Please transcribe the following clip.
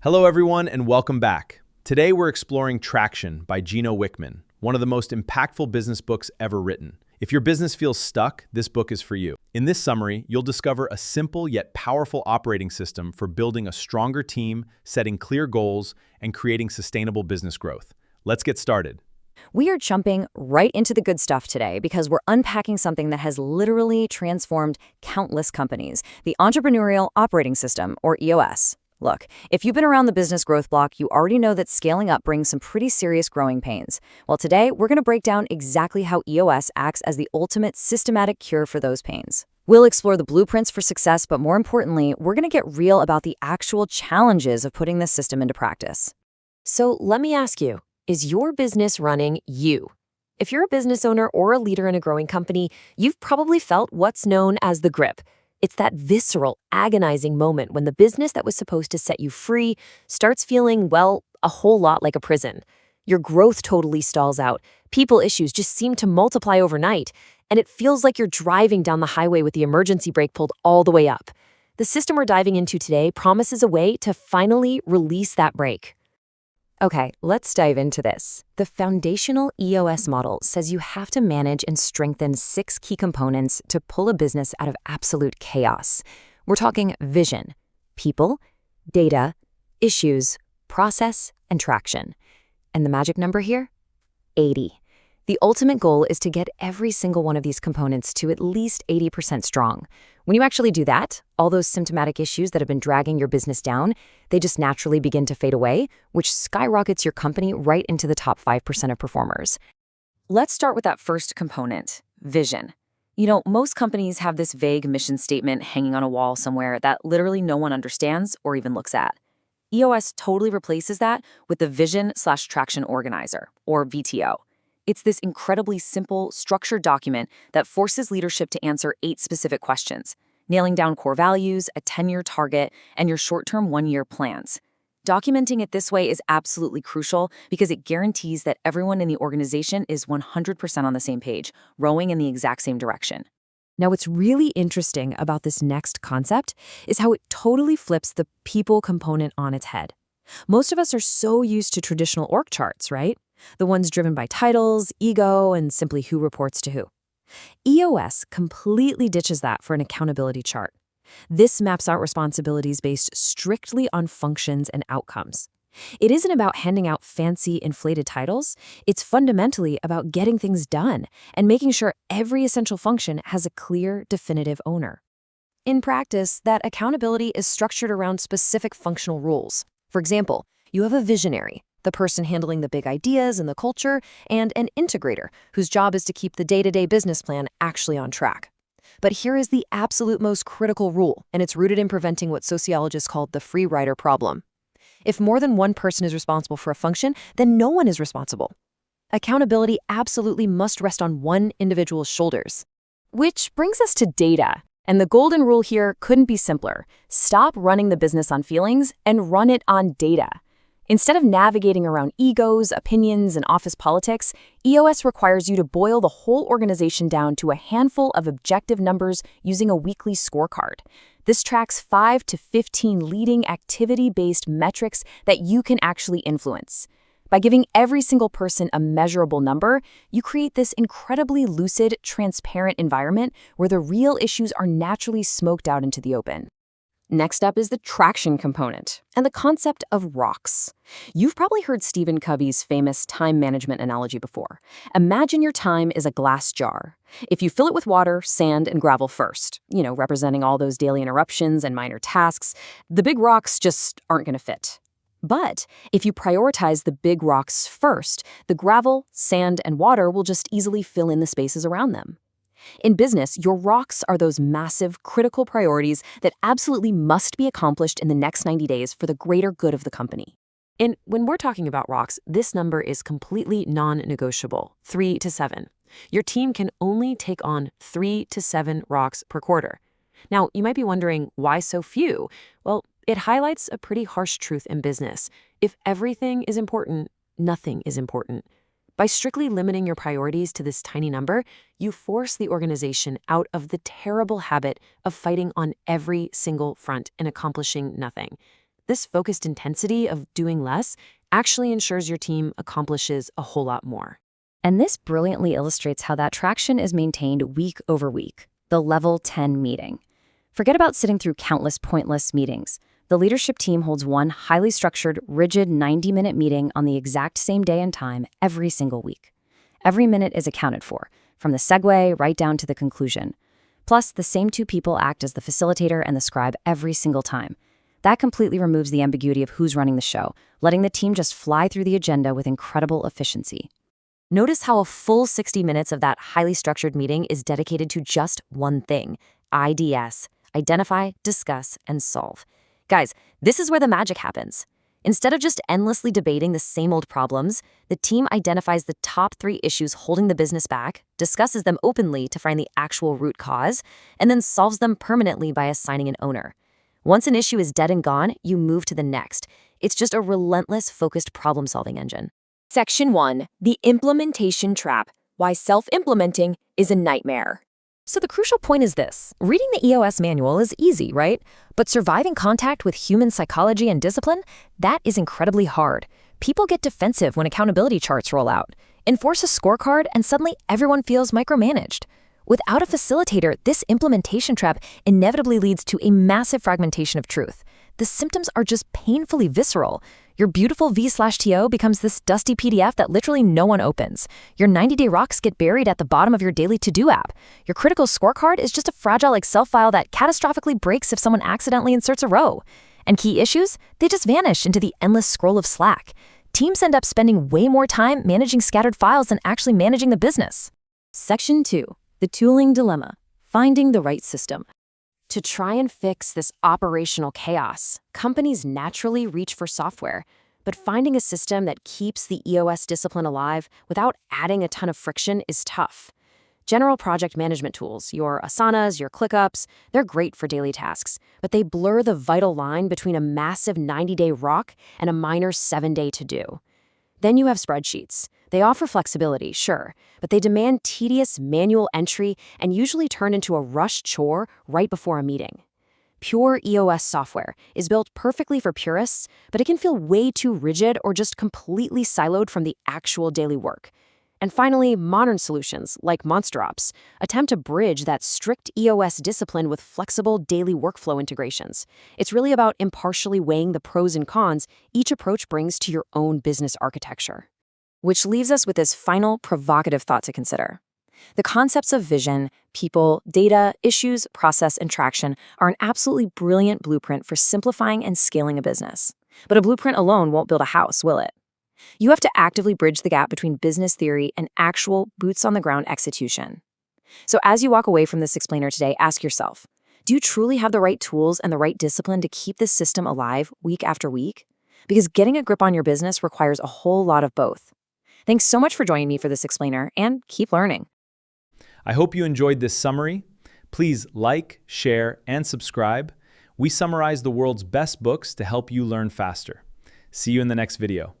Hello everyone and welcome back. Today we're exploring Traction by Gino Wickman, one of the most impactful business books ever written. If your business feels stuck, this book is for you. In this summary, you'll discover a simple yet powerful operating system for building a stronger team, setting clear goals, and creating sustainable business growth. Let's get started. We are jumping right into the good stuff today because we're unpacking something that has literally transformed countless companies, the Entrepreneurial Operating System, or EOS. Look, if you've been around the business growth block, you already know that scaling up brings some pretty serious growing pains. Well, today, we're going to break down exactly how EOS acts as the ultimate systematic cure for those pains. We'll explore the blueprints for success, but more importantly, we're going to get real about the actual challenges of putting this system into practice. So let me ask you, is your business running you? If you're a business owner or a leader in a growing company, you've probably felt what's known as the grip. It's that visceral, agonizing moment when the business that was supposed to set you free starts feeling, well, a whole lot like a prison. Your growth totally stalls out. People issues just seem to multiply overnight, and it feels like you're driving down the highway with the emergency brake pulled all the way up. The system we're diving into today promises a way to finally release that brake. Okay, let's dive into this. The foundational EOS model says you have to manage and strengthen 6 key components to pull a business out of absolute chaos. We're talking vision, people, data, issues, process, and traction. And the magic number here? 80. The ultimate goal is to get every single one of these components to at least 80% strong. When you actually do that, all those symptomatic issues that have been dragging your business down, they just naturally begin to fade away, which skyrockets your company right into the top 5% of performers. Let's start with that first component, vision. You know, most companies have this vague mission statement hanging on a wall somewhere that literally no one understands or even looks at. EOS totally replaces that with the Vision/Traction Organizer, or VTO. It's this incredibly simple, structured document that forces leadership to answer 8 specific questions, nailing down core values, a 10-year target, and your short-term 1-year plans. Documenting it this way is absolutely crucial because it guarantees that everyone in the organization is 100% on the same page, rowing in the exact same direction. Now, what's really interesting about this next concept is how it totally flips the people component on its head. Most of us are so used to traditional org charts, right? The ones driven by titles, ego, and simply who reports to who. EOS completely ditches that for an accountability chart. This maps out responsibilities based strictly on functions and outcomes. It isn't about handing out fancy, inflated titles. It's fundamentally about getting things done and making sure every essential function has a clear, definitive owner. In practice, that accountability is structured around specific functional rules. For example, you have a visionary, the person handling the big ideas and the culture, and an integrator, whose job is to keep the day-to-day business plan actually on track. But here is the absolute most critical rule, and it's rooted in preventing what sociologists call the free rider problem. If more than one person is responsible for a function, then no one is responsible. Accountability absolutely must rest on one individual's shoulders. Which brings us to data. And the golden rule here couldn't be simpler. Stop running the business on feelings and run it on data. Instead of navigating around egos, opinions, and office politics, EOS requires you to boil the whole organization down to a handful of objective numbers using a weekly scorecard. This tracks 5 to 15 leading activity-based metrics that you can actually influence. By giving every single person a measurable number, you create this incredibly lucid, transparent environment where the real issues are naturally smoked out into the open. Next up is the traction component and the concept of rocks. You've probably heard Stephen Covey's famous time management analogy before. Imagine your time is a glass jar. If you fill it with water, sand, and gravel first, representing all those daily interruptions and minor tasks, the big rocks just aren't going to fit. But if you prioritize the big rocks first, the gravel, sand, and water will just easily fill in the spaces around them. In business, your rocks are those massive, critical priorities that absolutely must be accomplished in the next 90 days for the greater good of the company. And when we're talking about rocks, this number is completely non-negotiable, 3 to 7. Your team can only take on 3 to 7 rocks per quarter. Now, you might be wondering, why so few? Well, it highlights a pretty harsh truth in business. If everything is important, nothing is important. By strictly limiting your priorities to this tiny number, you force the organization out of the terrible habit of fighting on every single front and accomplishing nothing. This focused intensity of doing less actually ensures your team accomplishes a whole lot more. And this brilliantly illustrates how that traction is maintained week over week, the Level 10 meeting. Forget about sitting through countless pointless meetings. The leadership team holds one highly structured, rigid 90-minute meeting on the exact same day and time every single week. Every minute is accounted for, from the segue right down to the conclusion. Plus, the same two people act as the facilitator and the scribe every single time. That completely removes the ambiguity of who's running the show, letting the team just fly through the agenda with incredible efficiency. Notice how a full 60 minutes of that highly structured meeting is dedicated to just one thing: IDS. Identify, discuss, and solve. Guys, this is where the magic happens. Instead of just endlessly debating the same old problems, the team identifies the top 3 issues holding the business back, discusses them openly to find the actual root cause, and then solves them permanently by assigning an owner. Once an issue is dead and gone, you move to the next. It's just a relentless, focused problem-solving engine. Section 1. The Implementation Trap. Why Self-Implementing is a Nightmare. So the crucial point is this. Reading the EOS manual is easy, right? But surviving contact with human psychology and discipline, that is incredibly hard. People get defensive when accountability charts roll out. Enforce a scorecard and suddenly everyone feels micromanaged. Without a facilitator, this implementation trap inevitably leads to a massive fragmentation of truth. The symptoms are just painfully visceral. Your beautiful V/TO becomes this dusty PDF that literally no one opens. Your 90-day rocks get buried at the bottom of your daily to-do app. Your critical scorecard is just a fragile Excel file that catastrophically breaks if someone accidentally inserts a row. And key issues? They just vanish into the endless scroll of Slack. Teams end up spending way more time managing scattered files than actually managing the business. Section 2. The Tooling Dilemma. Finding the right system. To try and fix this operational chaos, companies naturally reach for software, but finding a system that keeps the EOS discipline alive without adding a ton of friction is tough. General project management tools, your Asanas, your ClickUps, they're great for daily tasks, but they blur the vital line between a massive 90-day rock and a minor 7-day to-do. Then you have spreadsheets. They offer flexibility, sure, but they demand tedious manual entry and usually turn into a rushed chore right before a meeting. Pure EOS software is built perfectly for purists, but it can feel way too rigid or just completely siloed from the actual daily work. And finally, modern solutions like MonsterOps attempt to bridge that strict EOS discipline with flexible daily workflow integrations. It's really about impartially weighing the pros and cons each approach brings to your own business architecture. Which leaves us with this final provocative thought to consider. The concepts of vision, people, data, issues, process, and traction are an absolutely brilliant blueprint for simplifying and scaling a business. But a blueprint alone won't build a house, will it? You have to actively bridge the gap between business theory and actual boots-on-the-ground execution. So as you walk away from this explainer today, ask yourself, do you truly have the right tools and the right discipline to keep this system alive week after week? Because getting a grip on your business requires a whole lot of both. Thanks so much for joining me for this explainer, and keep learning. I hope you enjoyed this summary. Please like, share, and subscribe. We summarize the world's best books to help you learn faster. See you in the next video.